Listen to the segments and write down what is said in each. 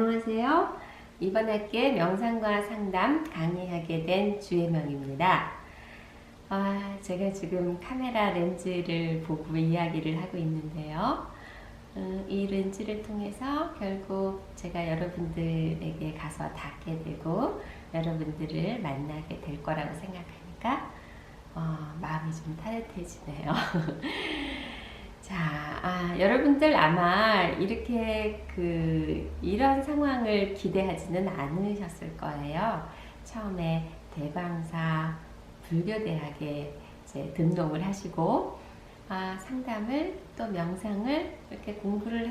안녕하세요. 이번 학기에 명상과 상담 강의하게 된 주혜명입니다. 제가 지금 카메라 렌즈를 보고 이야기를 하고 있는데요. 이 렌즈를 통해서 결국 제가 여러분들에게 가서 닿게 되고 여러분들을 만나게 될 거라고 생각하니까 마음이 좀 따뜻해지네요. 자, 여러분들 아마 이렇게 이런 상황을 기대하지는 않으셨을 거예요. 처음에 대방사 불교대학에 이제 등록을 하시고, 상담을 또 명상을 이렇게 공부를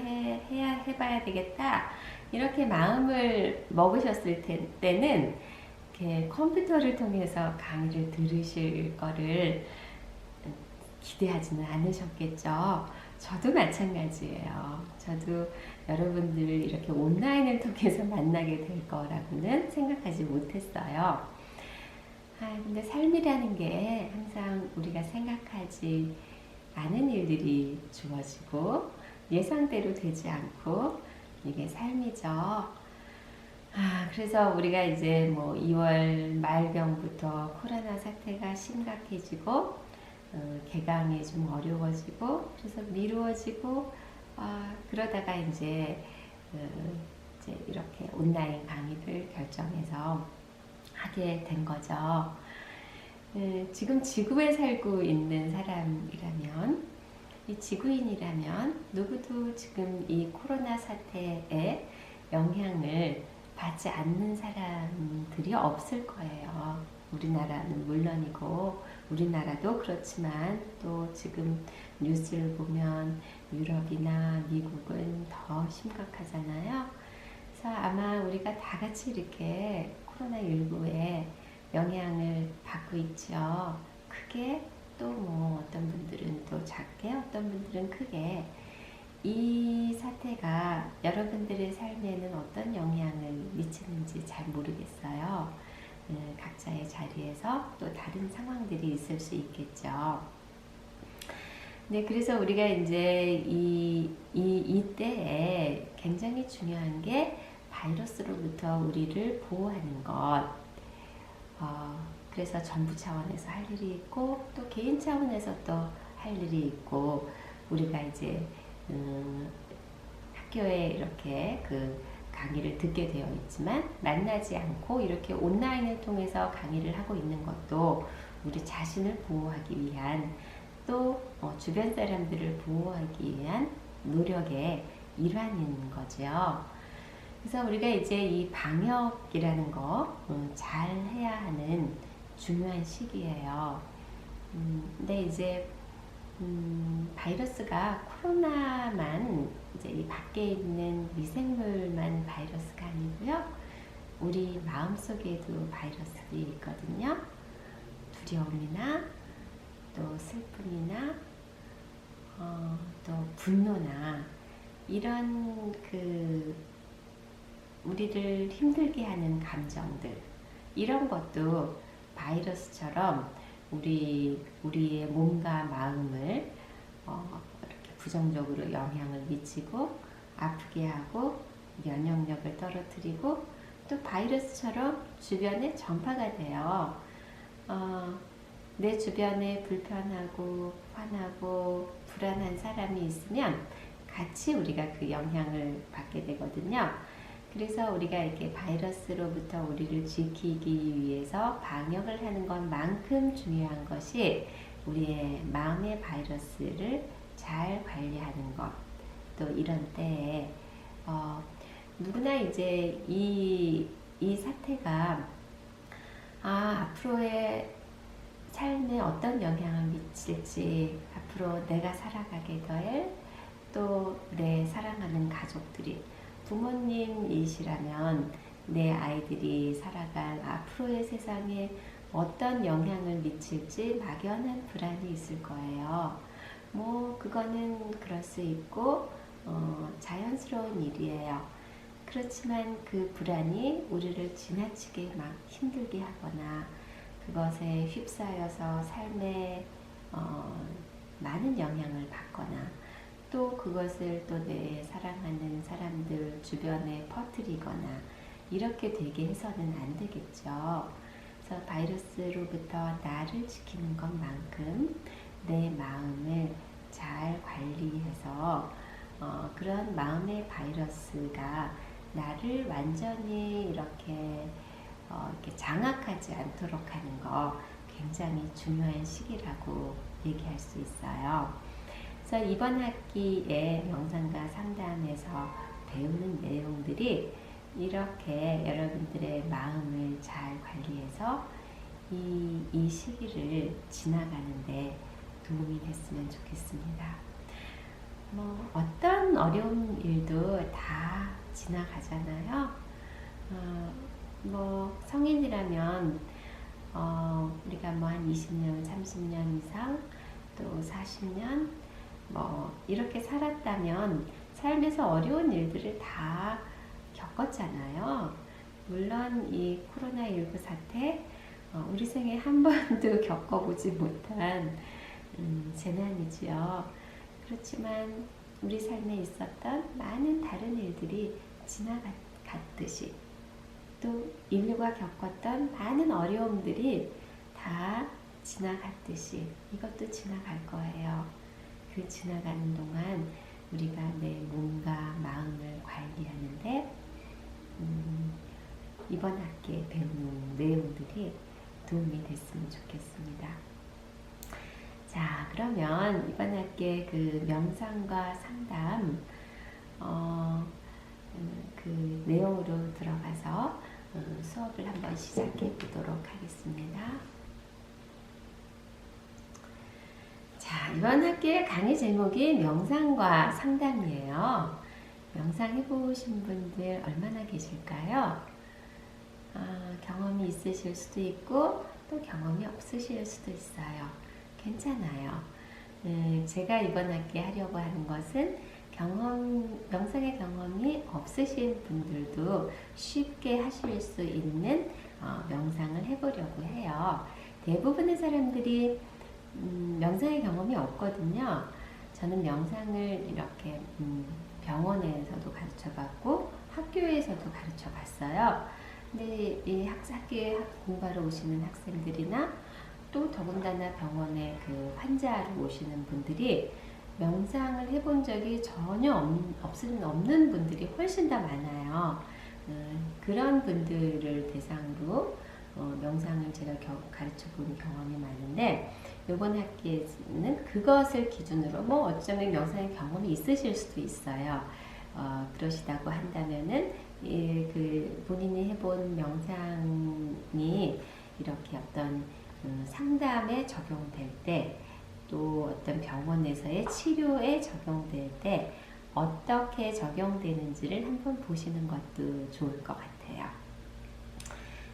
해봐야 되겠다. 이렇게 마음을 먹으셨을 때는 이렇게 컴퓨터를 통해서 강의를 들으실 거를 기대하지는 않으셨겠죠. 저도 마찬가지예요. 저도 여러분들을 이렇게 온라인을 통해서 만나게 될 거라고는 생각하지 못했어요. 근데 삶이라는 게 항상 우리가 생각하지 않은 일들이 주어지고 예상대로 되지 않고 이게 삶이죠. 그래서 우리가 이제 뭐 2월 말경부터 코로나 사태가 심각해지고 개강이 좀 어려워지고 그래서 미루어지고 그러다가 이제 이렇게 온라인 강의를 결정해서 하게 된 거죠. 지금 지구에 살고 있는 사람이라면 이 지구인이라면 누구도 지금 이 코로나 사태에 영향을 받지 않는 사람들이 없을 거예요. 우리나라는 물론이고 우리나라도 그렇지만 또 지금 뉴스를 보면 유럽이나 미국은 더 심각하잖아요. 그래서 아마 우리가 다 같이 이렇게 코로나19에 영향을 받고 있죠. 크게 또 뭐 어떤 분들은 또 작게 어떤 분들은 크게 이 사태가 여러분들의 삶에는 어떤 영향을 미치는지 잘 모르겠어요. 각자의 자리에서 또 다른 상황들이 있을 수 있겠죠. 네, 그래서 우리가 이제 이때에 굉장히 중요한 게 바이러스로부터 우리를 보호하는 것. 그래서 정부 차원에서 할 일이 있고 또 개인 차원에서 또 할 일이 있고 우리가 이제 학교에 이렇게 강의를 듣게 되어 있지만 만나지 않고 이렇게 온라인을 통해서 강의를 하고 있는 것도 우리 자신을 보호하기 위한 또 주변 사람들을 보호하기 위한 노력의 일환인 거죠. 그래서 우리가 이제 이 방역이라는 거 잘 해야 하는 중요한 시기예요. 근데 이제 바이러스가 코로나만 이제 이 밖에 있는 미생물만 바이러스가 아니고요. 우리 마음속에도 바이러스들이 있거든요. 두려움이나 또 슬픔이나 또 분노나 이런 우리를 힘들게 하는 감정들 이런 것도 바이러스처럼 우리의 몸과 마음을 이렇게 부정적으로 영향을 미치고 아프게 하고 면역력을 떨어뜨리고 또 바이러스처럼 주변에 전파가 돼요. 내 주변에 불편하고 화나고 불안한 사람이 있으면 같이 우리가 그 영향을 받게 되거든요. 그래서 우리가 이렇게 바이러스로부터 우리를 지키기 위해서 방역을 하는 것만큼 중요한 것이 우리의 마음의 바이러스를 잘 관리하는 것. 또 이런 때에 누구나 이제 이 사태가 앞으로의 삶에 어떤 영향을 미칠지 앞으로 내가 살아가게 될 또 내 사랑하는 가족들이 부모님이시라면 내 아이들이 살아갈 앞으로의 세상에 어떤 영향을 미칠지 막연한 불안이 있을 거예요. 뭐 그거는 그럴 수 있고 자연스러운 일이에요. 그렇지만 그 불안이 우리를 지나치게 막 힘들게 하거나 그것에 휩싸여서 삶에 많은 영향을 받거나 또 그것을 또 내 사랑하는 사람들 주변에 퍼뜨리거나 이렇게 되게 해서는 안 되겠죠. 그래서 바이러스로부터 나를 지키는 것만큼 내 마음을 잘 관리해서 그런 마음의 바이러스가 나를 완전히 이렇게 장악하지 않도록 하는 거 굉장히 중요한 시기라고 얘기할 수 있어요. 그래서 이번 학기에 명상과 상담에서 배우는 내용들이 이렇게 여러분들의 마음을 잘 관리해서 이 시기를 지나가는데 도움이 됐으면 좋겠습니다. 뭐 어떤 어려운 일도 다 지나가잖아요. 뭐 성인이라면 우리가 뭐 한 20년, 30년 이상 또 40년 뭐 이렇게 살았다면 삶에서 어려운 일들을 다 겪었잖아요. 물론 이 코로나19 사태 우리 생에 한 번도 겪어보지 못한 재난이지요. 그렇지만 우리 삶에 있었던 많은 다른 일들이 지나갔듯이 또 인류가 겪었던 많은 어려움들이 다 지나갔듯이 이것도 지나갈 거예요. 그 지나가는 동안 우리가 내 몸과 마음을 관리하는데 이번 학기에 배우는 내용들이 도움이 됐으면 좋겠습니다. 자, 그러면 이번 학기에 그 명상과 상담 그 내용으로 들어가서 수업을 한번 시작해 보도록 하겠습니다. 자, 이번 학기의 강의 제목이 명상과 상담이에요. 명상 해보신 분들 얼마나 계실까요? 경험이 있으실 수도 있고 또 경험이 없으실 수도 있어요. 괜찮아요. 제가 이번 학기에 하려고 하는 것은 명상의 경험이 없으신 분들도 쉽게 하실 수 있는 명상을 해보려고 해요. 대부분의 사람들이 명상의 경험이 없거든요. 저는 명상을 이렇게 병원에서도 가르쳐봤고 학교에서도 가르쳐봤어요. 근데 이 학교에 공부하러 오시는 학생들이나 또 더군다나 병원에 그 환자로 오시는 분들이 명상을 해본 적이 전혀 없는 분들이 훨씬 더 많아요. 그런 분들을 대상으로 명상을 제가 가르쳐 본 경험이 많은데 이번 학기에는 그것을 기준으로 뭐 어쩌면 명상의 경험이 있으실 수도 있어요. 그러시다고 한다면은 그 본인이 해본 명상이 이렇게 어떤 상담에 적용될 때 또 어떤 병원에서의 치료에 적용될 때 어떻게 적용되는지를 한번 보시는 것도 좋을 것 같아요.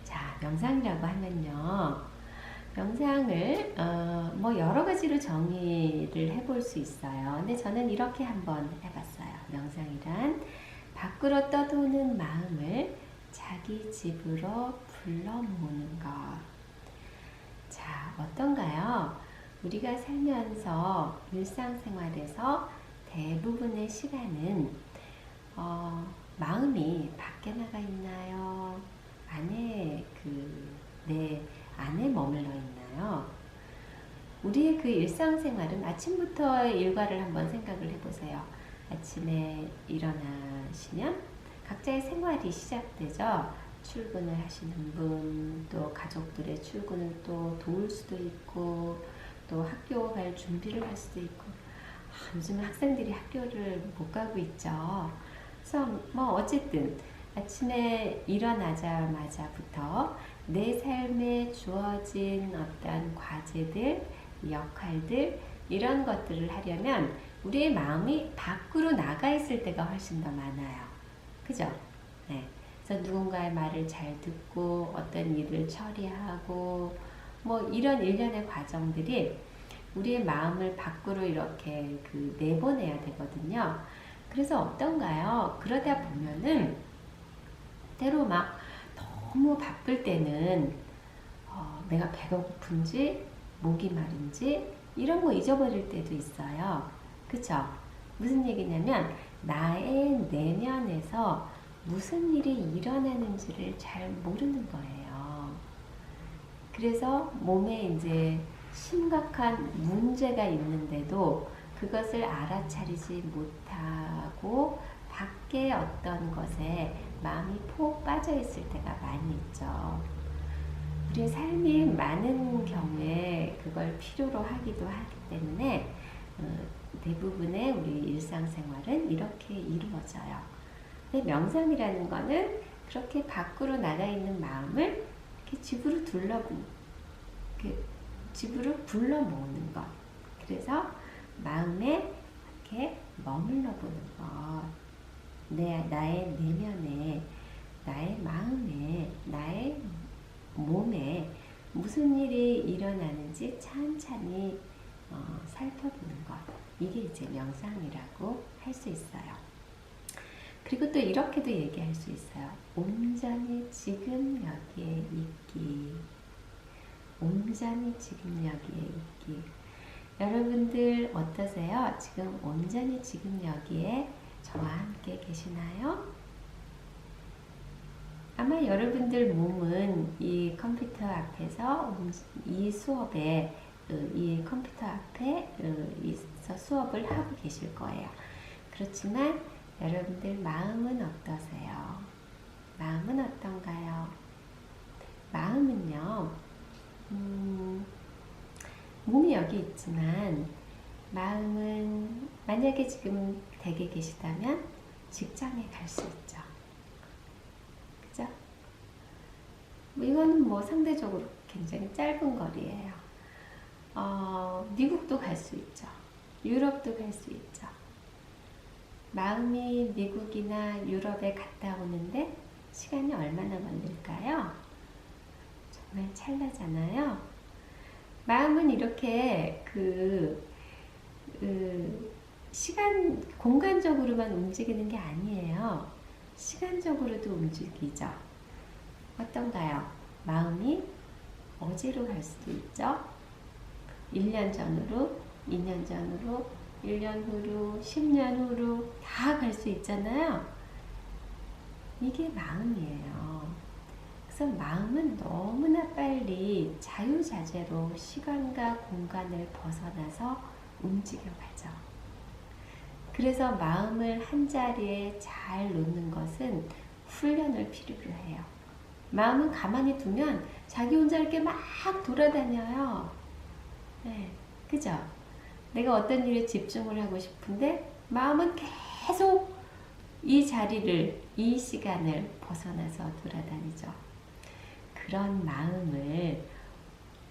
자, 명상이라고 하면요. 명상을 뭐 여러 가지로 정의를 해볼 수 있어요. 근데 저는 이렇게 한번 해봤어요. 명상이란 밖으로 떠도는 마음을 자기 집으로 불러 모으는 것. 자, 어떤가요? 우리가 살면서 일상생활에서 대부분의 시간은 마음이 밖에 나가 있나요? 내 안에 머물러 있나요? 우리의 그 일상생활은 아침부터 일과를 한번 생각을 해보세요. 아침에 일어나시면 각자의 생활이 시작되죠. 출근을 하시는 분, 또 가족들의 출근을 또 도울 수도 있고, 또 학교 갈 준비를 할 수도 있고, 요즘 학생들이 학교를 못 가고 있죠. 그래서 뭐 어쨌든 아침에 일어나자마자부터 내 삶에 주어진 어떤 과제들, 역할들 이런 것들을 하려면 우리의 마음이 밖으로 나가 있을 때가 훨씬 더 많아요. 그죠? 네. 그래서 누군가의 말을 잘 듣고 어떤 일을 처리하고 뭐 이런 일련의 과정들이 우리의 마음을 밖으로 이렇게 내보내야 되거든요. 그래서 어떤가요? 그러다 보면은 때로 막 너무 바쁠 때는 내가 배가 고픈지 목이 마른지 이런 거 잊어버릴 때도 있어요. 그쵸? 무슨 얘기냐면 나의 내면에서 무슨 일이 일어나는지를 잘 모르는 거예요. 그래서 몸에 이제 심각한 문제가 있는데도 그것을 알아차리지 못하고 밖에 어떤 것에 마음이 푹 빠져 있을 때가 많이 있죠. 우리의 삶이 많은 경우에 그걸 필요로 하기도 하기 때문에 대부분의 우리 일상생활은 이렇게 이루어져요. 근데 명상이라는 거는 그렇게 밖으로 나가 있는 마음을 이렇게 집으로 집으로 불러 모으는 것. 그래서 마음에 이렇게 머물러 보는 것. 나의 내면에, 나의 마음에, 나의 몸에 무슨 일이 일어나는지 찬찬히 살펴보는 것. 이게 이제 명상이라고 할 수 있어요. 그리고 또 이렇게도 얘기할 수 있어요. 온전히 지금 여기에 있기. 온전히 지금 여기에 있기. 여러분들 어떠세요? 지금 온전히 지금 여기에 저와 함께 계시나요? 아마 여러분들 몸은 이 컴퓨터 앞에서 이 수업에 이 컴퓨터 앞에 있어 수업을 하고 계실 거예요. 그렇지만 여러분들 마음은 어떠세요? 마음은 어떤가요? 마음은요, 몸이 여기 있지만 마음은 만약에 지금 댁에 계시다면 직장에 갈 수 있죠. 그죠? 이거는 뭐 상대적으로 굉장히 짧은 거리예요. 미국도 갈 수 있죠. 유럽도 갈 수 있죠. 마음이 미국이나 유럽에 갔다 오는데 시간이 얼마나 걸릴까요? 정말 찰나잖아요. 마음은 이렇게 공간적으로만 움직이는 게 아니에요. 시간적으로도 움직이죠. 어떤가요? 마음이 어제로 갈 수도 있죠. 1년 전으로, 2년 전으로, 1년 후로, 10년 후로 다 갈 수 있잖아요. 이게 마음이에요. 그래서 마음은 너무나 빨리 자유자재로 시간과 공간을 벗어나서 움직여가죠. 그래서 마음을 한자리에 잘 놓는 것은 훈련을 필요로 해요. 마음은 가만히 두면 자기 혼자 이렇게 막 돌아다녀요. 네, 그죠? 내가 어떤 일에 집중을 하고 싶은데 마음은 계속 이 자리를, 이 시간을 벗어나서 돌아다니죠. 그런 마음을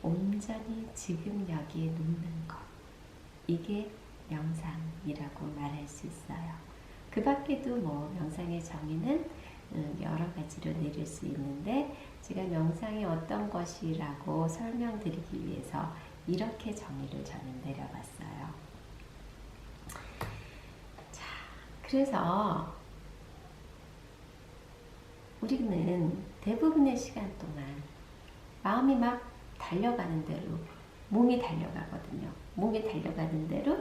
온전히 지금 여기에 놓는 것. 이게 명상이라고 말할 수 있어요. 그 밖에도 뭐 명상의 정의는 여러 가지로 내릴 수 있는데 제가 명상이 어떤 것이라고 설명드리기 위해서 이렇게 정의를 저는 내려봤어요. 자, 그래서 우리는 대부분의 시간 동안 마음이 막 달려가는 대로 몸이 달려가거든요. 몸이 달려가는 대로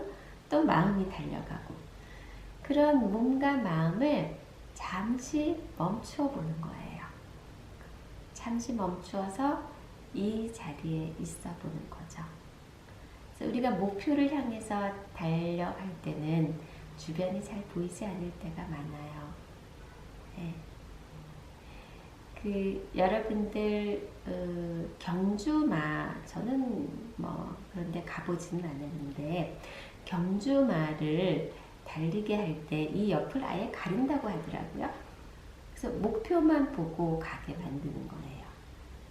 또 마음이 달려가고 그런 몸과 마음을 잠시 멈추어 보는 거예요. 잠시 멈추어서 이 자리에 있어 보는 거죠. 그래서 우리가 목표를 향해서 달려갈 때는 주변이 잘 보이지 않을 때가 많아요. 네. 여러분들 경주마 저는 뭐 그런데 가보지는 않았는데 경주마를 달리게 할 때 이 옆을 아예 가린다고 하더라고요. 그래서 목표만 보고 가게 만드는 거예요.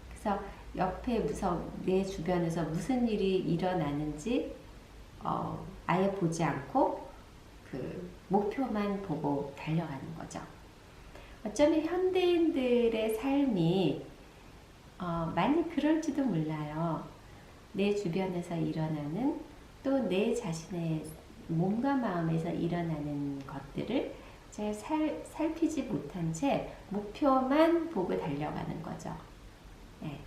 그래서 옆에 내 주변에서 무슨 일이 일어나는지 아예 보지 않고 그 목표만 보고 달려가는 거죠. 어쩌면 현대인들의 삶이 많이 그럴지도 몰라요. 내 주변에서 일어나는 또 내 자신의 몸과 마음에서 일어나는 것들을 잘 살피지 못한 채 목표만 보고 달려가는 거죠. 네.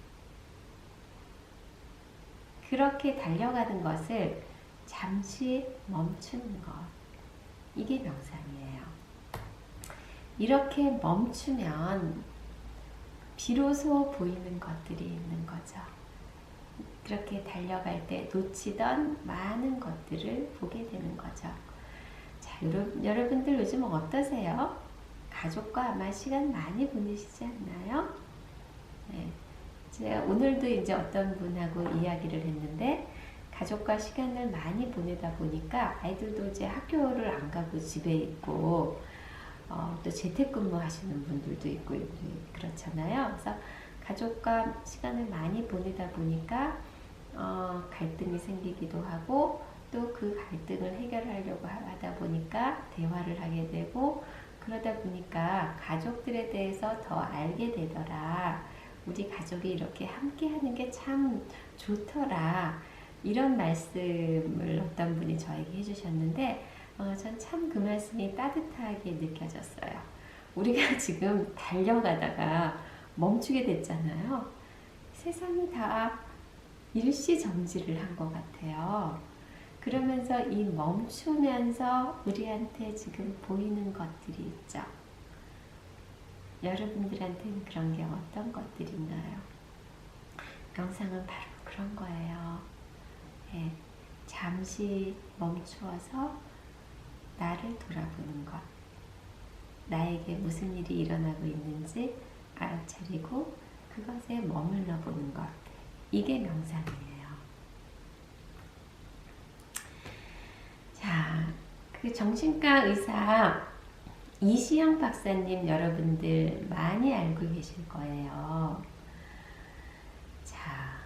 그렇게 달려가는 것을 잠시 멈추는 것. 이게 명상이에요. 이렇게 멈추면 비로소 보이는 것들이 있는 거죠. 그렇게 달려갈 때 놓치던 많은 것들을 보게 되는 거죠. 자, 여러분들 요즘 어떠세요? 가족과 아마 시간 많이 보내시지 않나요? 네. 제가 오늘도 이제 어떤 분하고 이야기를 했는데, 가족과 시간을 많이 보내다 보니까 아이들도 이제 학교를 안 가고 집에 있고, 또 재택근무 하시는 분들도 있고 그렇잖아요. 그래서 가족과 시간을 많이 보내다 보니까 갈등이 생기기도 하고, 또 그 갈등을 해결하려고 하다 보니까 대화를 하게 되고, 그러다 보니까 가족들에 대해서 더 알게 되더라. 우리 가족이 이렇게 함께 하는 게 참 좋더라. 이런 말씀을 어떤 분이 저에게 해주셨는데, 전 참 그 말씀이 따뜻하게 느껴졌어요. 우리가 지금 달려가다가 멈추게 됐잖아요. 세상이 다 일시정지를 한 것 같아요. 그러면서 이 멈추면서 우리한테 지금 보이는 것들이 있죠. 여러분들한테는 그런 게 어떤 것들인가요? 명상은 바로 그런 거예요. 네, 잠시 멈추어서 나를 돌아보는 것. 나에게 무슨 일이 일어나고 있는지 알아차리고 그것에 머물러 보는 것. 이게 명상이에요. 자, 그 정신과 의사 이시영 박사님 여러분들 많이 알고 계실 거예요. 자,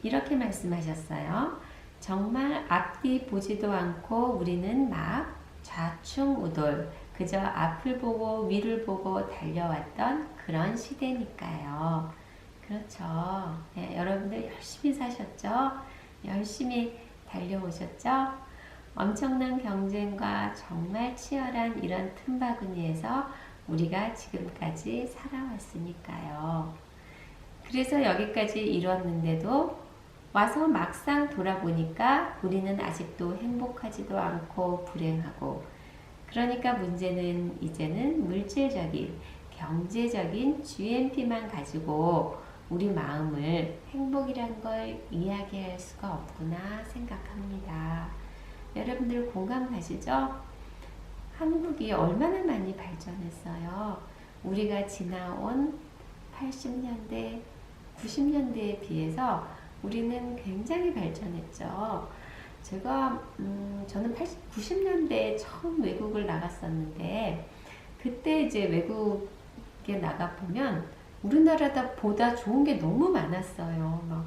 이렇게 말씀하셨어요. 정말 앞뒤 보지도 않고 우리는 막 좌충우돌, 그저 앞을 보고 위를 보고 달려왔던 그런 시대니까요. 그렇죠. 네, 여러분들 열심히 사셨죠? 열심히 달려오셨죠? 엄청난 경쟁과 정말 치열한 이런 틈바구니에서 우리가 지금까지 살아왔으니까요. 그래서 여기까지 이뤘는데도 와서 막상 돌아보니까 우리는 아직도 행복하지도 않고 불행하고, 그러니까 문제는 이제는 물질적인, 경제적인 GNP만 가지고 우리 마음을 행복이란 걸 이야기할 수가 없구나 생각합니다. 여러분들 공감 가시죠? 한국이 얼마나 많이 발전했어요. 우리가 지나온 80년대, 90년대에 비해서 우리는 굉장히 발전했죠. 저는 90년대에 처음 외국을 나갔었는데, 그때 이제 외국에 나가보면 우리나라보다 좋은 게 너무 많았어요. 막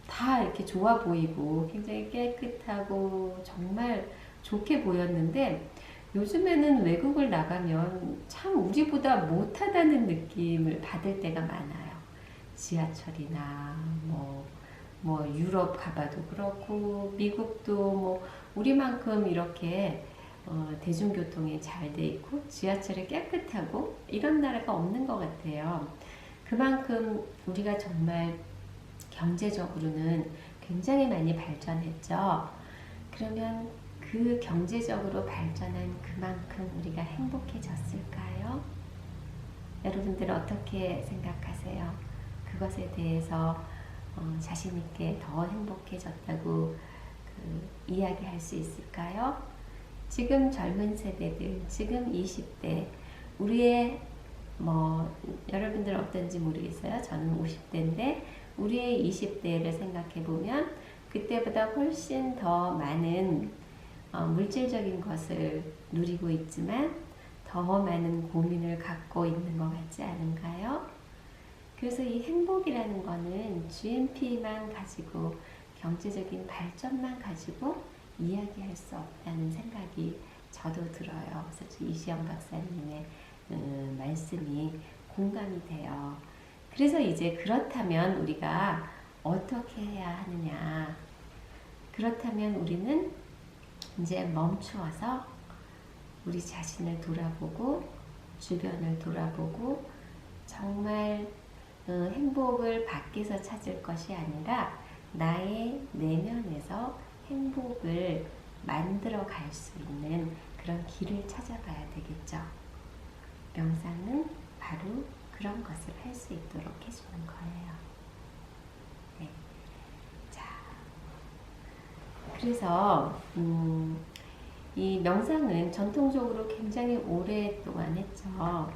다 이렇게 좋아 보이고 굉장히 깨끗하고 정말 좋게 보였는데, 요즘에는 외국을 나가면 참 우리보다 못하다는 느낌을 받을 때가 많아요. 지하철이나 뭐 유럽 가봐도 그렇고, 미국도 뭐 우리만큼 이렇게 대중교통이 잘 돼 있고 지하철이 깨끗하고 이런 나라가 없는 것 같아요. 그만큼 우리가 정말 경제적으로는 굉장히 많이 발전했죠. 그러면 그 경제적으로 발전한 그만큼 우리가 행복해졌을까요? 여러분들 어떻게 생각하세요? 그것에 대해서 자신 있게 더 행복해졌다고 이야기할 수 있을까요? 지금 젊은 세대들, 지금 20대, 우리의 여러분들 어떤지 모르겠어요. 저는 50대인데 우리의 20대를 생각해 보면 그때보다 훨씬 더 많은 물질적인 것을 누리고 있지만 더 많은 고민을 갖고 있는 것 같지 않은가요? 그래서 이 행복이라는 거는 GNP만 가지고, 경제적인 발전만 가지고 이야기할 수 없다는 생각이 저도 들어요. 그래서 이시영 박사님의 말씀이 공감이 돼요. 그래서 이제 그렇다면 우리가 어떻게 해야 하느냐. 그렇다면 우리는 이제 멈추어서 우리 자신을 돌아보고 주변을 돌아보고 정말 행복을 밖에서 찾을 것이 아니라 나의 내면에서 행복을 만들어 갈 수 있는 그런 길을 찾아가야 되겠죠. 명상은 바로 그런 것을 할 수 있도록 해주는 거예요. 네. 자, 그래서 이 명상은 전통적으로 굉장히 오랫동안 했죠.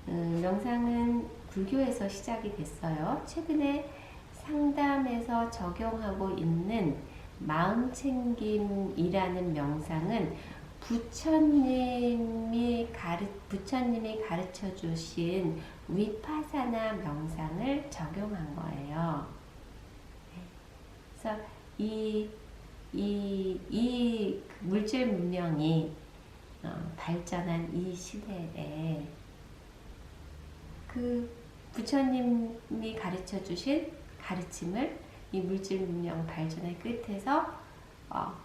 명상은 불교에서 시작이 됐어요. 최근에 상담에서 적용하고 있는 마음챙김이라는 명상은 부처님이 가르쳐 주신 위파사나 명상을 적용한 거예요. 그래서 이 물질 문명이 발전한 이 시대에 그 부처님이 가르쳐 주신 가르침을 이 물질 문명 발전의 끝에서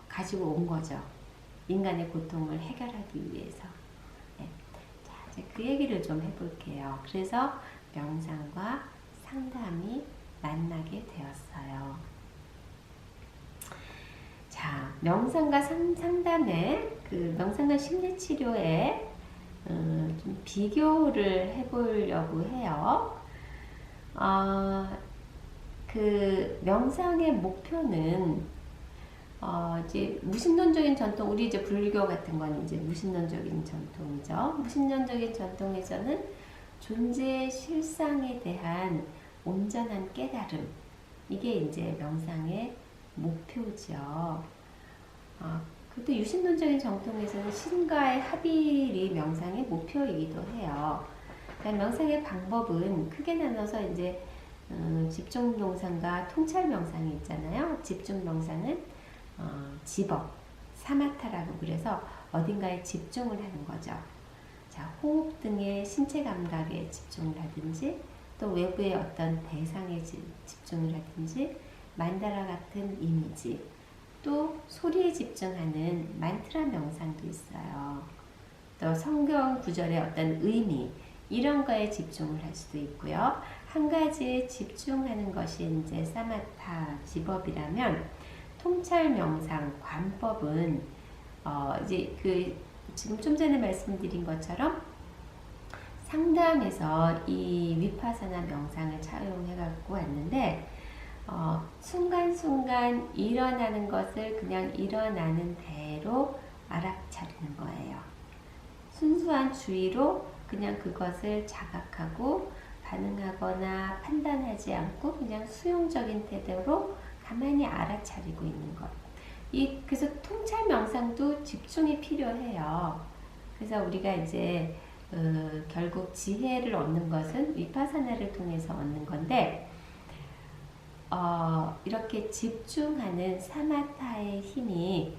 가지고 온 거죠. 인간의 고통을 해결하기 위해서. 네. 자, 이제 그 얘기를 좀 해볼게요. 그래서 명상과 상담이 만나게 되었어요. 자, 명상과 상담의 명상과 심리치료에 좀 비교를 해보려고 해요. 그 명상의 목표는 이제 무신론적인 전통, 우리 이제 불교 같은 건 이제 무신론적인 전통이죠. 무신론적인 전통에서는 존재의 실상에 대한 온전한 깨달음, 이게 이제 명상의 목표죠. 그것도 유신론적인 정통에서는 신과의 합일이 명상의 목표이기도 해요. 그러니까 명상의 방법은 크게 나눠서 이제 집중 명상과 통찰 명상이 있잖아요. 집중 명상은 집업, 사마타라고 그래서 어딘가에 집중을 하는 거죠. 자, 호흡 등의 신체 감각에 집중을 하든지 또 외부의 어떤 대상에 집중을 하든지 만다라 같은 이미지, 또 소리에 집중하는 만트라 명상도 있어요. 또 성경 구절의 어떤 의미, 이런 거에 집중을 할 수도 있고요. 한 가지에 집중하는 것이 이제 사마타 집업이라면, 통찰 명상 관법은 이제 지금 좀 전에 말씀드린 것처럼 상담에서 이 위파사나 명상을 차용해 갖고 왔는데, 순간순간 일어나는 것을 그냥 일어나는 대로 알아차리는 거예요. 순수한 주의로 그냥 그것을 자각하고 반응하거나 판단하지 않고 그냥 수용적인 태도로 가만히 알아차리고 있는 것. 그래서 통찰 명상도 집중이 필요해요. 그래서 우리가 이제 결국 지혜를 얻는 것은 위파사나를 통해서 얻는 건데, 이렇게 집중하는 사마타의 힘이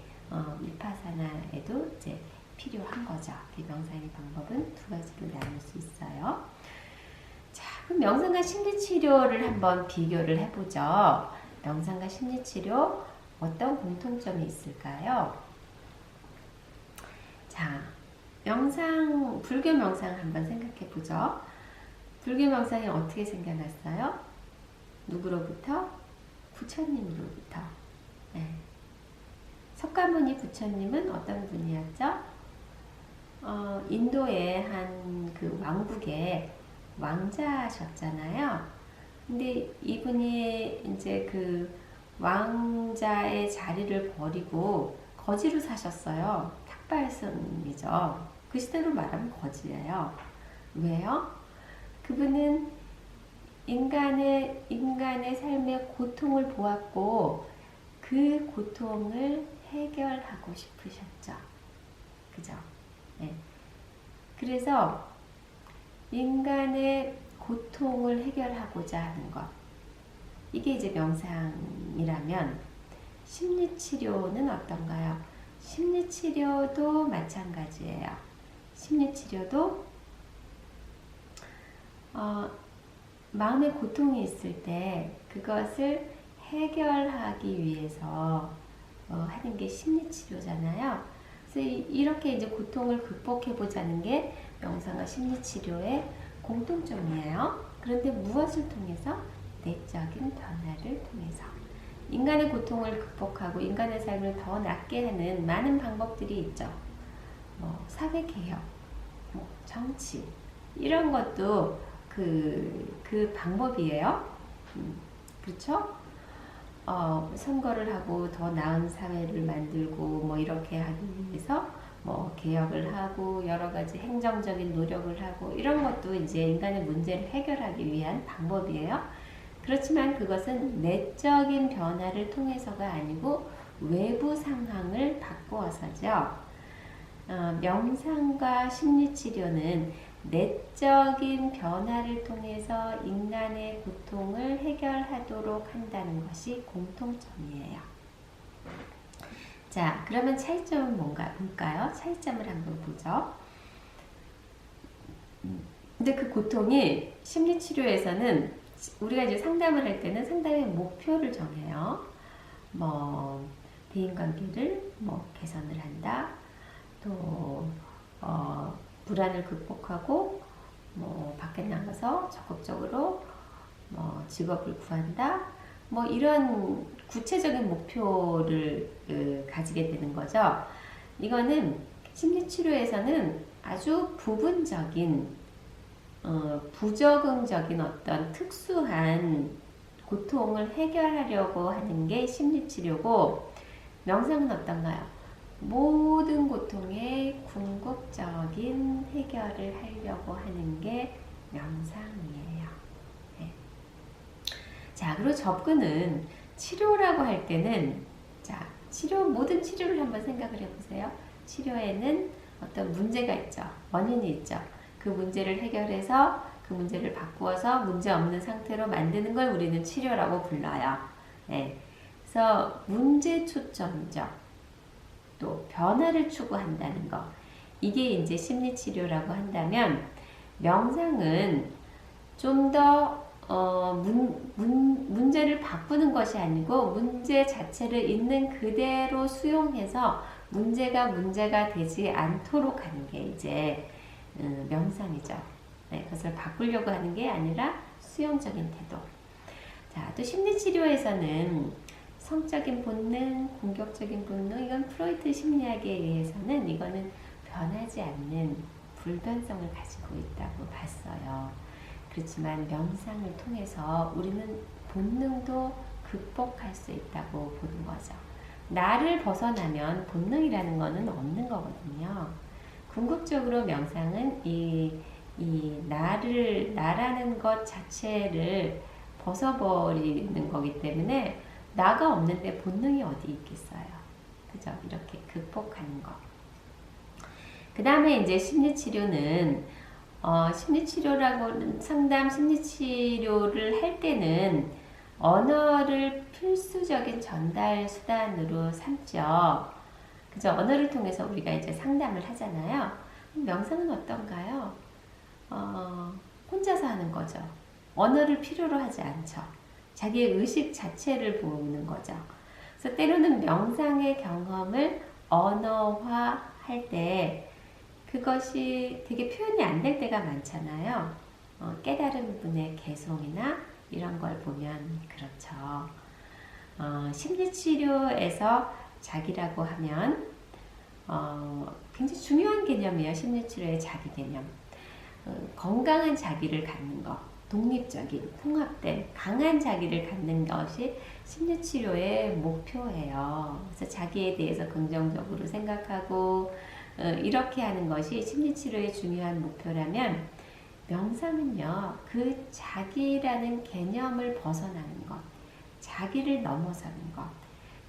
위파사나에도 이제 필요한 거죠. 이 명상의 방법은 두 가지로 나눌 수 있어요. 자, 그럼 명상과 심리치료를 한번 비교를 해보죠. 명상과 심리치료 어떤 공통점이 있을까요? 자, 불교 명상 한번 생각해 보죠. 불교 명상이 어떻게 생겨났어요? 누구로부터? 부처님으로부터. 네. 석가모니 부처님은 어떤 분이었죠? 인도의 한 그 왕국의 왕자셨잖아요. 근데 이분이 이제 그 왕자의 자리를 버리고 거지로 사셨어요. 탁발성이죠. 그 시대로 말하면 거지예요. 왜요? 그분은 인간의 삶의 고통을 보았고 그 고통을 해결하고 싶으셨죠. 그죠? 네. 그래서 인간의 고통을 해결하고자 하는 것. 이게 이제 명상이라면, 심리치료는 어떤가요? 심리치료도 마찬가지예요. 심리치료도 마음의 고통이 있을 때 그것을 해결하기 위해서 하는 게 심리치료잖아요. 그래서 이렇게 이제 고통을 극복해 보자는 게 명상과 심리치료의 공통점이에요. 그런데 무엇을 통해서? 내적인 변화를 통해서. 인간의 고통을 극복하고 인간의 삶을 더 낫게 하는 많은 방법들이 있죠. 사회개혁, 정치, 이런 것도 그 방법이에요. 그렇죠? 선거를 하고 더 나은 사회를 만들고 이렇게 하기 위해서 개혁을 하고 여러 가지 행정적인 노력을 하고 이런 것도 이제 인간의 문제를 해결하기 위한 방법이에요. 그렇지만 그것은 내적인 변화를 통해서가 아니고 외부 상황을 바꾸어서죠. 명상과 심리치료는 내적인 변화를 통해서 인간의 고통을 해결하도록 한다는 것이 공통점이에요. 자, 그러면 차이점은 뭘까요? 차이점을 한번 보죠. 근데 그 고통이 심리치료에서는 우리가 이제 상담을 할 때는 상담의 목표를 정해요. 대인관계를 개선을 한다. 또 불안을 극복하고 밖에 나가서 적극적으로 직업을 구한다. 이런 구체적인 목표를 가지게 되는 거죠. 이거는 심리치료에서는 아주 부분적인 부적응적인 어떤 특수한 고통을 해결하려고 하는 게 심리치료고, 명상은 어떤가요? 모든 고통의 궁극적인 해결을 하려고 하는 게 명상이에요. 네. 자, 그리고 접근은 치료라고 할 때는, 자, 모든 치료를 한번 생각을 해보세요. 치료에는 어떤 문제가 있죠. 원인이 있죠. 그 문제를 해결해서 그 문제를 바꾸어서 문제 없는 상태로 만드는 걸 우리는 치료라고 불러요. 네. 그래서 문제 초점적, 또 변화를 추구한다는 거, 이게 이제 심리치료라고 한다면, 명상은 좀 더 문제를 바꾸는 것이 아니고 문제 자체를 있는 그대로 수용해서 문제가 되지 않도록 하는 게 이제 명상이죠. 네, 그것을 바꾸려고 하는 게 아니라 수용적인 태도. 자, 또 심리치료에서는 성적인 본능, 공격적인 본능, 이건 프로이트 심리학에 의해서는 이거는 변하지 않는 불변성을 가지고 있다고 봤어요. 그렇지만 명상을 통해서 우리는 본능도 극복할 수 있다고 보는 거죠. 나를 벗어나면 본능이라는 거는 없는 거거든요. 궁극적으로 명상은 나라는 것 자체를 벗어버리는 거기 때문에 나가 없는데 본능이 어디 있겠어요. 그죠? 이렇게 극복하는 거. 그 다음에 이제 심리치료는, 상담 심리치료를 할 때는 언어를 필수적인 전달 수단으로 삼죠. 그죠? 언어를 통해서 우리가 이제 상담을 하잖아요. 명상은 어떤가요? 혼자서 하는 거죠. 언어를 필요로 하지 않죠. 자기의 의식 자체를 보는 거죠. 그래서 때로는 명상의 경험을 언어화할 때 그것이 되게 표현이 안 될 때가 많잖아요. 깨달은 분의 개성이나 이런 걸 보면 그렇죠. 심리치료에서 자기라고 하면 굉장히 중요한 개념이에요. 심리치료의 자기 개념. 건강한 자기를 갖는 것, 독립적인, 통합된, 강한 자기를 갖는 것이 심리치료의 목표예요. 그래서 자기에 대해서 긍정적으로 생각하고 이렇게 하는 것이 심리치료의 중요한 목표라면, 명상은요, 그 자기라는 개념을 벗어나는 것, 자기를 넘어서는 것,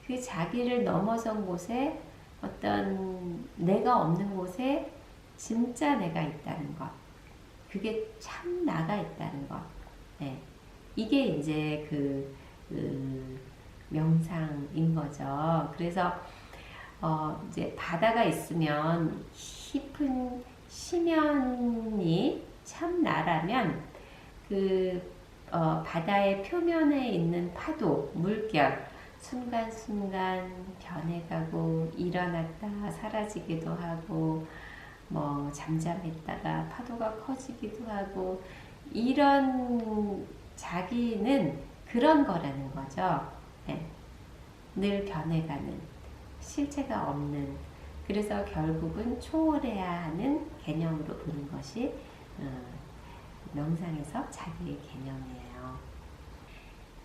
그 자기를 넘어선 곳에 어떤 내가 없는 곳에 진짜 내가 있다는 것, 그게 참 나가 있다는 것. 네. 이게 이제 명상인 거죠. 그래서 이제 바다가 있으면 깊은 심연이 참 나라면 바다의 표면에 있는 파도, 물결, 순간순간 변해가고 일어났다 사라지기도 하고 잠잠했다가 파도가 커지기도 하고, 이런 자기는 그런 거라는 거죠. 네. 늘 변해가는, 실체가 없는, 그래서 결국은 초월해야 하는 개념으로 보는 것이 명상에서 자기의 개념이에요.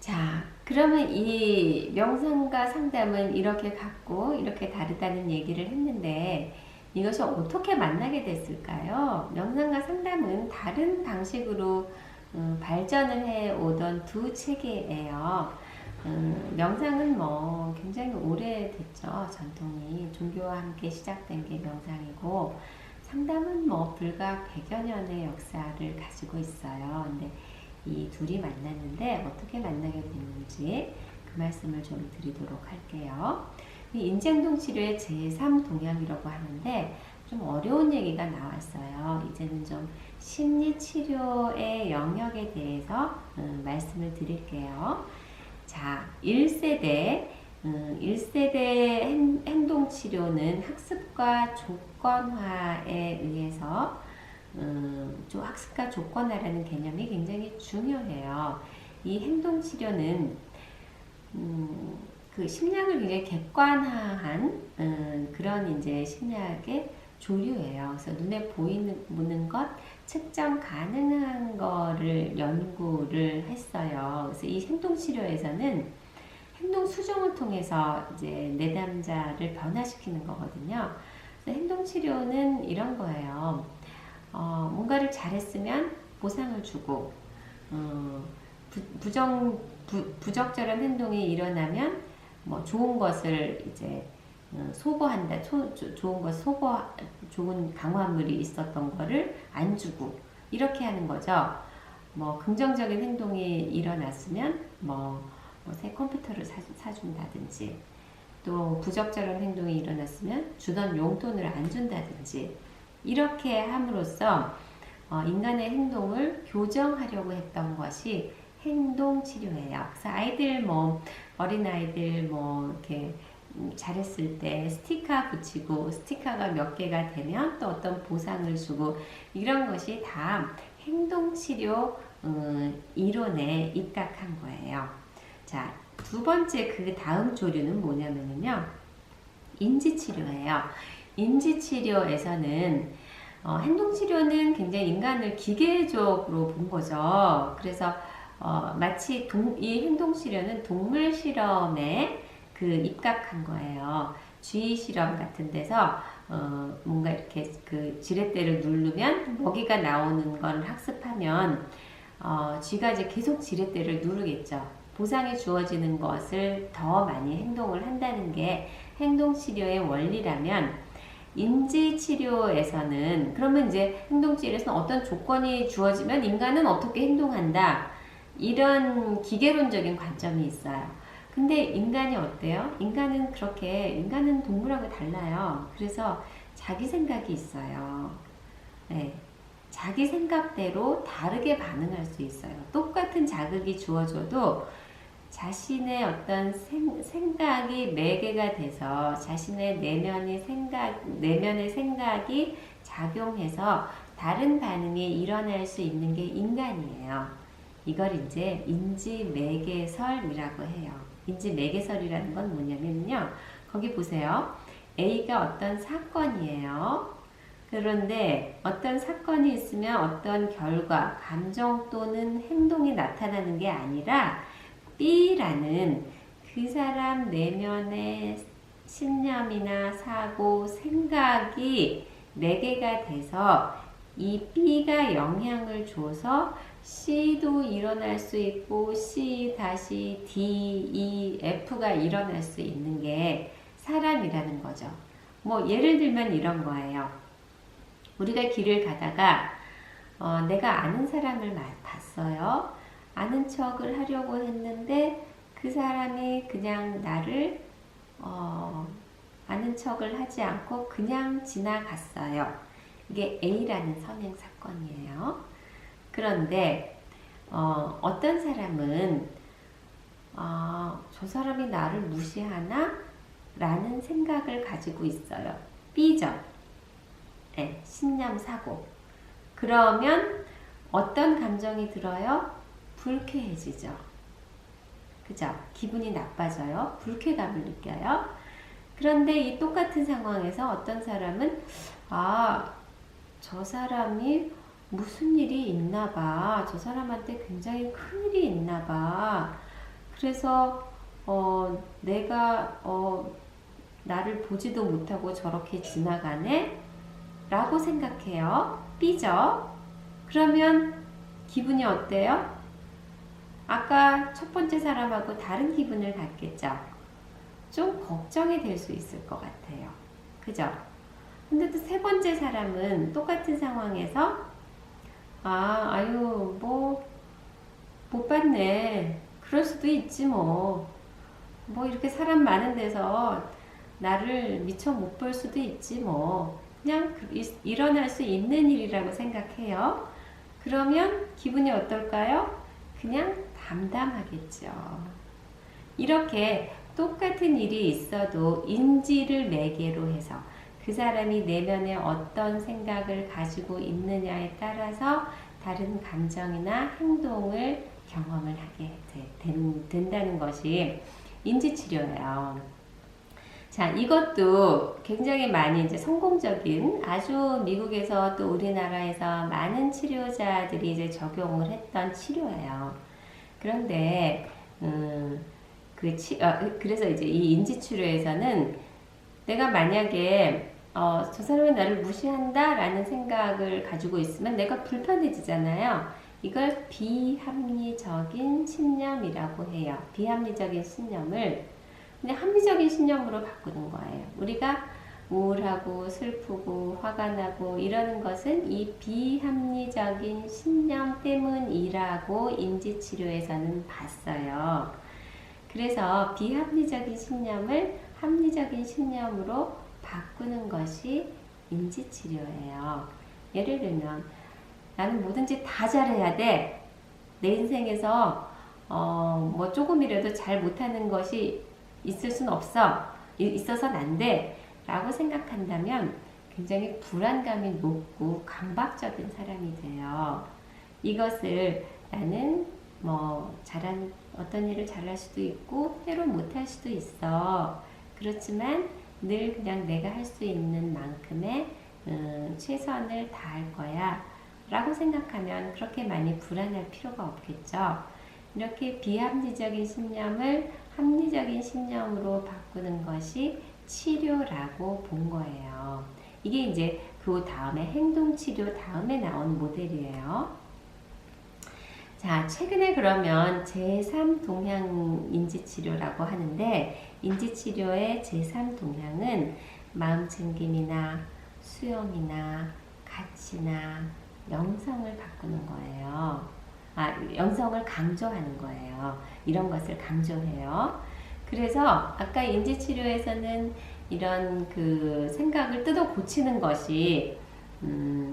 자, 그러면 이 명상과 상담은 이렇게 같고 이렇게 다르다는 얘기를 했는데 이것이 어떻게 만나게 됐을까요? 명상과 상담은 다른 방식으로 발전을 해 오던 두 체계예요. 명상은 뭐 굉장히 오래됐죠. 전통이 종교와 함께 시작된 게 명상이고, 상담은 뭐 불과 100여 년의 역사를 가지고 있어요. 근데 이 둘이 만났는데 어떻게 만나게 됐는지 그 말씀을 좀 드리도록 할게요. 이 인지행동 치료의 제3동향이라고 하는데 좀 어려운 얘기가 나왔어요. 이제는 좀 심리 치료의 영역에 대해서 말씀을 드릴게요. 자, 1세대 행동 치료는 학습과 조건화에 의해서 학습과 조건화라는 개념이 굉장히 중요해요. 이 행동 치료는 그 심리학을 굉장히 객관화한 그런 이제 심리학의 조류예요. 그래서 눈에 보이는 것, 측정 가능한 거를 연구를 했어요. 그래서 이 행동 치료에서는 행동 수정을 통해서 이제 내담자를 변화시키는 거거든요. 그래서 행동 치료는 이런 거예요. 뭔가를 잘했으면 보상을 주고, 부적절한 행동이 일어나면 뭐 좋은 것을 이제 소거한다. 좋은 강화물이 있었던 거를 안 주고 이렇게 하는 거죠. 뭐 긍정적인 행동이 일어났으면 새 컴퓨터를 사준다든지, 또 부적절한 행동이 일어났으면 주던 용돈을 안 준다든지, 이렇게 함으로써 인간의 행동을 교정하려고 했던 것이 행동 치료예요. 그래서 어린아이들 이렇게 잘했을 때 스티커 붙이고, 스티커가 몇 개가 되면 또 어떤 보상을 주고, 이런 것이 다 행동 치료 이론에 입각한 거예요. 자, 두 번째 그 다음 조류는 뭐냐면요, 인지치료예요. 인지치료에서는 행동치료는 굉장히 인간을 기계적으로 본 거죠. 그래서 마치 이 행동치료는 동물 실험에 입각한 거예요. 쥐 실험 같은 데서 뭔가 이렇게 그 지렛대를 누르면 먹이가 나오는 걸 학습하면 쥐가 이제 계속 지렛대를 누르겠죠. 보상이 주어지는 것을 더 많이 행동을 한다는 게 행동치료의 원리라면, 인지치료에서는 그러면 이제 행동치료에서는 어떤 조건이 주어지면 인간은 어떻게 행동한다, 이런 기계론적인 관점이 있어요. 근데 인간이 어때요? 인간은 동물하고 달라요. 그래서 자기 생각이 있어요. 네. 자기 생각대로 다르게 반응할 수 있어요. 똑같은 자극이 주어져도 자신의 어떤 생각이 매개가 돼서 자신의 내면의 생각이 작용해서 다른 반응이 일어날 수 있는 게 인간이에요. 이걸 이제 인지매개설이라고 해요. 인지매개설이라는 건 뭐냐면요, 거기 보세요. A가 어떤 사건이에요. 그런데 어떤 사건이 있으면 어떤 결과, 감정 또는 행동이 나타나는 게 아니라 B라는 그 사람 내면의 신념이나 사고, 생각이 매개가 돼서 이 B가 영향을 줘서 C도 일어날 수 있고 C 다시 D, E, F가 일어날 수 있는 게 사람이라는 거죠. 뭐 예를 들면 이런 거예요. 우리가 길을 가다가 내가 아는 사람을 봤어요. 아는 척을 하려고 했는데 그 사람이 그냥 나를 아는 척을 하지 않고 그냥 지나갔어요. 이게 A라는 선행 사건이에요. 그런데 어떤 사람은 저 사람이 나를 무시하나? 라는 생각을 가지고 있어요. B죠. 네, 신념, 사고. 그러면 어떤 감정이 들어요? 불쾌해지죠. 그죠? 기분이 나빠져요. 불쾌감을 느껴요. 그런데 이 똑같은 상황에서 어떤 사람은 저 사람이 무슨 일이 있나 봐. 저 사람한테 굉장히 큰 일이 있나 봐. 그래서 내가 나를 보지도 못하고 저렇게 지나가네? 라고 생각해요. 삐져. 그러면 기분이 어때요? 아까 첫 번째 사람하고 다른 기분을 갖겠죠? 좀 걱정이 될 수 있을 것 같아요. 그죠? 근데 또 세 번째 사람은 똑같은 상황에서 아유 못 봤네. 그럴 수도 있지 뭐 이렇게 사람 많은 데서 나를 미처 못 볼 수도 있지 뭐 그냥 일어날 수 있는 일이라고 생각해요. 그러면 기분이 어떨까요? 그냥 담담하겠죠. 이렇게 똑같은 일이 있어도 인지를 매개로 해서 그 사람이 내면에 어떤 생각을 가지고 있느냐에 따라서 다른 감정이나 행동을 경험을 하게 된다는 것이 인지치료예요. 자, 이것도 굉장히 많이 이제 성공적인 아주 미국에서 또 우리나라에서 많은 치료자들이 이제 적용을 했던 치료예요. 그런데 그래서 이제 이 인지치료에서는 내가 만약에 저 사람이 나를 무시한다 라는 생각을 가지고 있으면 내가 불편해지잖아요. 이걸 비합리적인 신념이라고 해요. 비합리적인 신념을 그냥 합리적인 신념으로 바꾸는 거예요. 우리가 우울하고 슬프고 화가 나고 이러는 것은 이 비합리적인 신념 때문이라고 인지치료에서는 봤어요. 그래서 비합리적인 신념을 합리적인 신념으로 바꾸는 것이 인지치료예요. 예를 들면 나는 뭐든지 다 잘해야 돼. 내 인생에서 조금이라도 잘 못하는 것이 있을 순 없어. 있어서는 안 돼. 라고 생각한다면 굉장히 불안감이 높고 강박적인 사람이 돼요. 이것을 나는 어떤 일을 잘할 수도 있고 때론 못할 수도 있어. 그렇지만 늘 그냥 내가 할 수 있는 만큼의 최선을 다할 거야 라고 생각하면 그렇게 많이 불안할 필요가 없겠죠. 이렇게 비합리적인 신념을 합리적인 신념으로 바꾸는 것이 치료라고 본 거예요. 이게 이제 그 다음에 행동치료 다음에 나온 모델이에요. 자, 최근에 그러면 제3동향 인지치료라고 하는데 인지치료의 제3동향은 마음챙김이나 수용이나 가치나 영성을 바꾸는 거예요. 영성을 강조하는 거예요. 이런 것을 강조해요. 그래서 아까 인지치료에서는 이런 그 생각을 뜯어 고치는 것이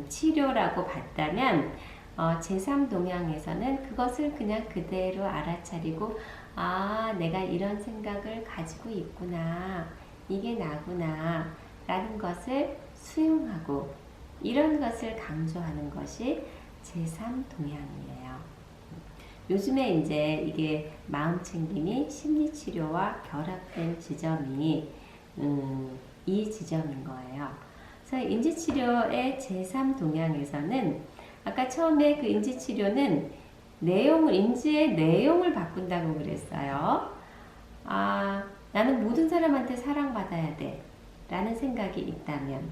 치료라고 봤다면 제3동향에서는 그것을 그냥 그대로 알아차리고 내가 이런 생각을 가지고 있구나. 이게 나구나. 라는 것을 수용하고 이런 것을 강조하는 것이 제3동향이에요. 요즘에 이제 이게 마음챙김이 심리치료와 결합된 지점이 이 지점인 거예요. 그래서 인지치료의 제3동향에서는 아까 처음에 그 인지치료는 인지의 내용을 바꾼다고 그랬어요. 나는 모든 사람한테 사랑받아야 돼. 라는 생각이 있다면,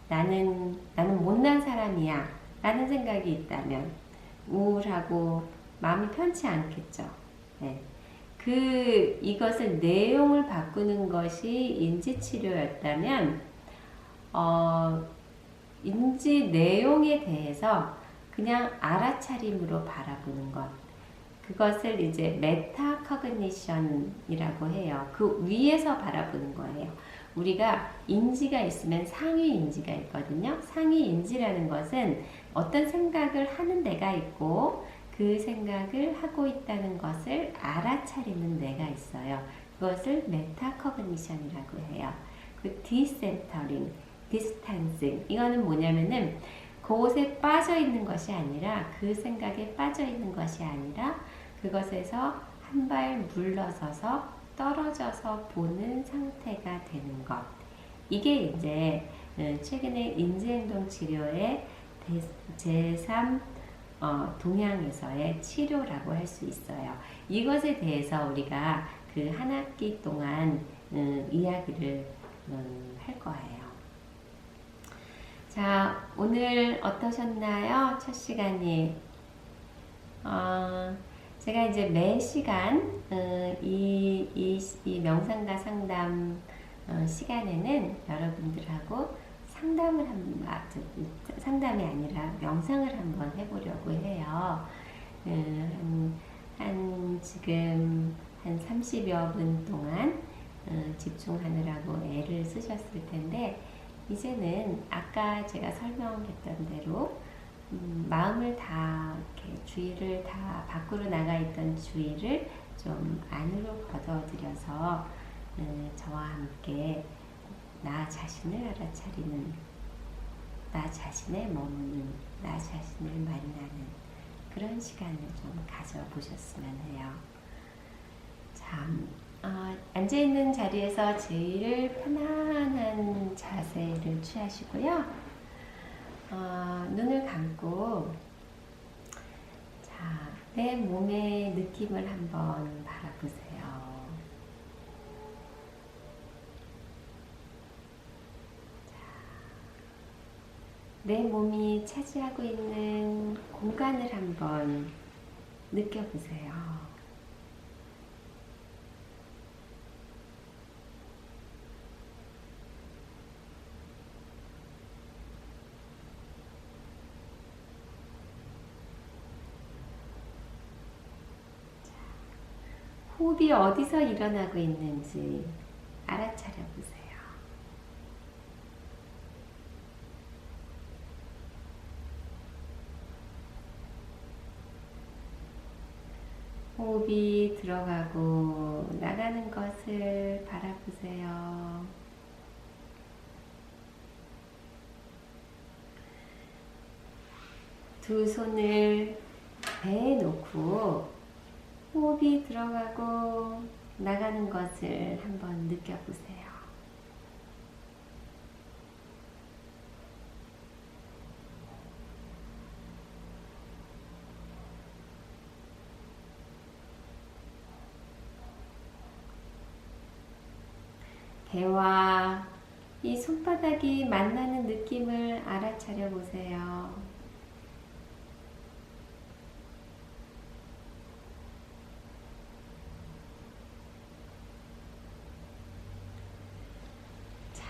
나는 못난 사람이야. 라는 생각이 있다면, 우울하고 마음이 편치 않겠죠. 네. 이것을 내용을 바꾸는 것이 인지치료였다면, 인지 내용에 대해서 그냥 알아차림으로 바라보는 것. 그것을 이제 메타커그니션이라고 해요. 그 위에서 바라보는 거예요. 우리가 인지가 있으면 상위 인지가 있거든요. 상위 인지라는 것은 어떤 생각을 하는 내가 있고 그 생각을 하고 있다는 것을 알아차리는 내가 있어요. 그것을 메타커그니션이라고 해요. 그 디센터링, 디스탄싱 이거는 뭐냐면은 그곳에 빠져 있는 것이 아니라 그 생각에 빠져 있는 것이 아니라 그것에서 한 발 물러서서 떨어져서 보는 상태가 되는 것. 이게 이제 최근에 인지행동 치료의 제3 동향에서의 치료라고 할 수 있어요. 이것에 대해서 우리가 그 한 학기 동안 이야기를 할 거예요. 자, 오늘 어떠셨나요? 첫 시간이. 제가 이제 매 시간 이 명상과 상담 시간에는 여러분들하고 상담이 아니라 명상을 한번 해보려고 해요. 지금 한 30여 분 동안 집중하느라고 애를 쓰셨을 텐데, 이제는 아까 제가 설명했던 대로 마음을 다 이렇게 주의를 다 밖으로 나가 있던 주의를 좀 안으로 걷어들여서 저와 함께 나 자신을 알아차리는, 나 자신에 머무는, 나 자신을 만나는 그런 시간을 좀 가져보셨으면 해요. 참, 앉아있는 자리에서 제일 편안한 자세를 취하시고요. 눈을 감고, 자, 내 몸의 느낌을 한번 바라보세요. 내 몸이 차지하고 있는 공간을 한번 느껴보세요. 호흡이 어디서 일어나고 있는지 알아차려 보세요. 호흡이 들어가고 나가는 것을 바라보세요. 두 손을 배에 놓고 호흡이 들어가고 나가는 것을 한번 느껴보세요. 배와 이 손바닥이 만나는 느낌을 알아차려 보세요. 자,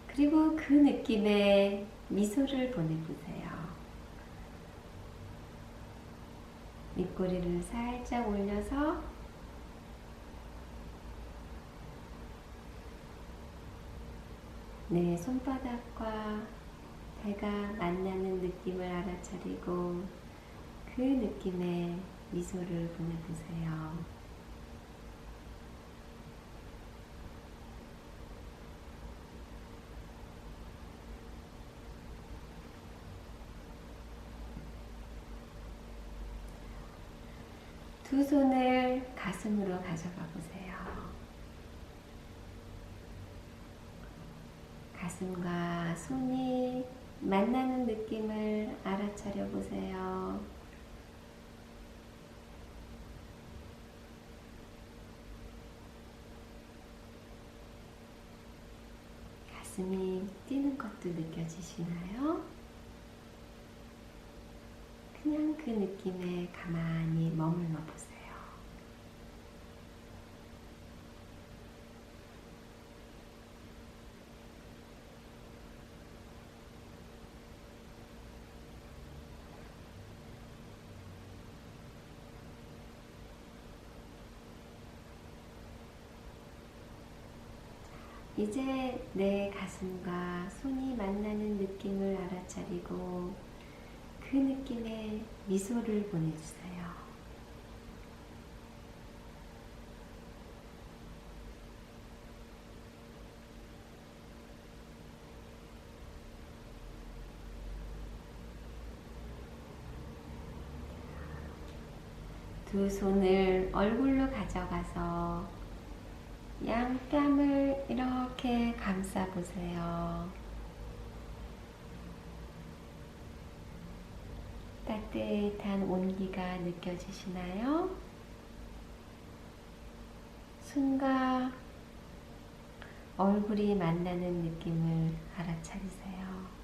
그리고 그 느낌에 미소를 보내보세요. 입꼬리를 살짝 올려서 내 손바닥과 배가 만나는 느낌을 알아차리고 그 느낌에 미소를 보내보세요. 두 손을 가슴으로 가져가 보세요. 가슴과 손이 만나는 느낌을 알아차려 보세요. 가슴이 뛰는 것도 느껴지시나요? 그냥 그 느낌에 가만히 머물러 보세요. 이제 내 가슴과 손이 만나는 느낌을 알아차리고 그 느낌에 미소를 보내주세요. 두 손을 얼굴로 가져가서 양뺨을 이렇게 감싸 보세요. 따뜻한 온기가 느껴지시나요? 손과 얼굴이 만나는 느낌을 알아차리세요.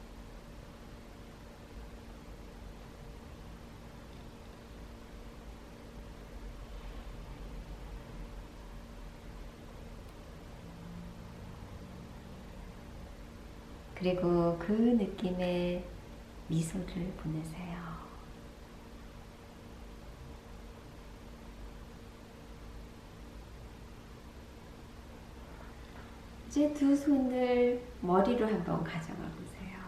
그리고 그 느낌에 미소를 보내세요. 이제 두 손을 머리로 한번 가져가 보세요.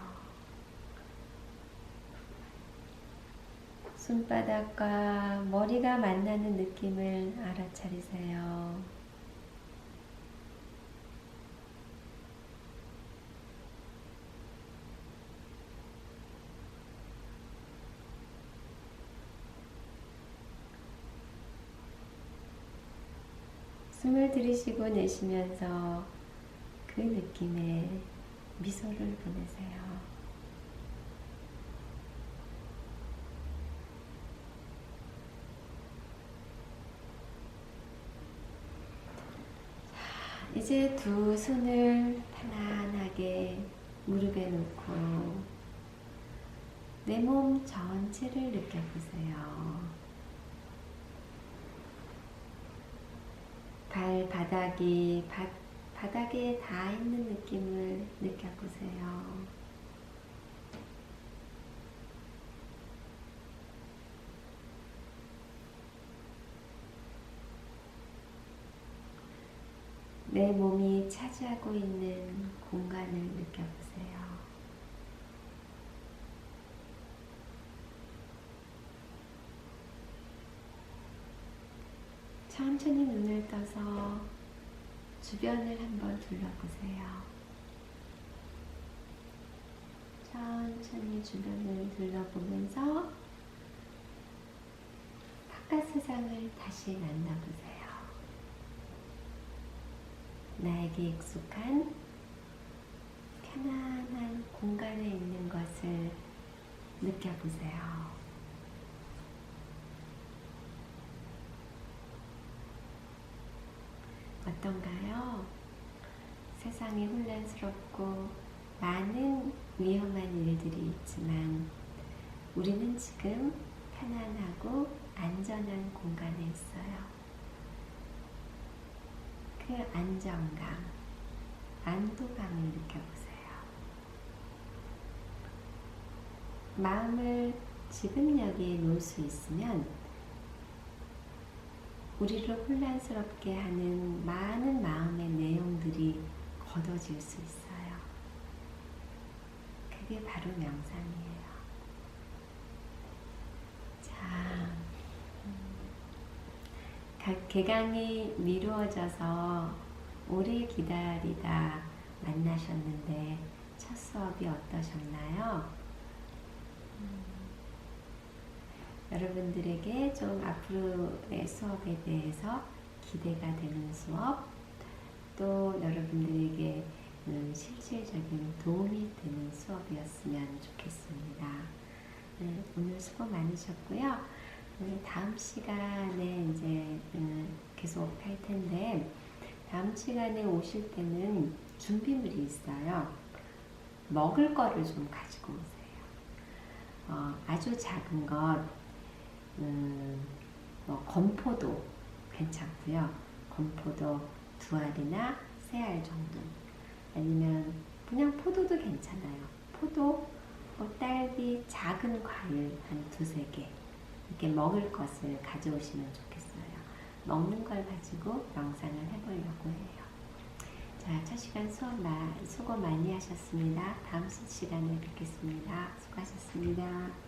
손바닥과 머리가 만나는 느낌을 알아차리세요. 숨을 들이쉬고 내쉬면서 그 느낌에 미소를 보내세요. 자, 이제 두 손을 편안하게 무릎에 놓고 내 몸 전체를 느껴보세요. 발바닥이 바닥에 닿아 있는 느낌을 느껴보세요. 내 몸이 차지하고 있는 공간을 느껴보세요. 천천히 눈을 떠서 주변을 한번 둘러보세요. 천천히 주변을 둘러보면서 바깥 세상을 다시 만나보세요. 나에게 익숙한 편안한 공간에 있는 것을 느껴보세요. 어떤가요? 세상이 혼란스럽고 많은 위험한 일들이 있지만 우리는 지금 편안하고 안전한 공간에 있어요. 그 안정감, 안도감을 느껴보세요. 마음을 지금 여기에 놓을 수 있으면 우리를 혼란스럽게 하는 많은 마음의 내용들이 걷어질 수 있어요. 그게 바로 명상이에요. 자, 개강이 미루어져서 오래 기다리다 만나셨는데 첫 수업이 어떠셨나요? 여러분들에게 좀 앞으로의 수업에 대해서 기대가 되는 수업, 또 여러분들에게 실질적인 도움이 되는 수업이었으면 좋겠습니다. 네, 오늘 수고 많으셨고요. 다음 시간에 이제 계속 할 텐데, 다음 시간에 오실 때는 준비물이 있어요. 먹을 거를 좀 가지고 오세요. 아주 작은 것, 건포도 괜찮고요. 건포도 2알이나 3알 정도. 아니면 그냥 포도도 괜찮아요. 포도, 딸기, 작은 과일 한 2-3개. 이렇게 먹을 것을 가져오시면 좋겠어요. 먹는 걸 가지고 명상을 해보려고 해요. 자, 첫 시간 수고 많이 하셨습니다. 다음 시간에 뵙겠습니다. 수고하셨습니다.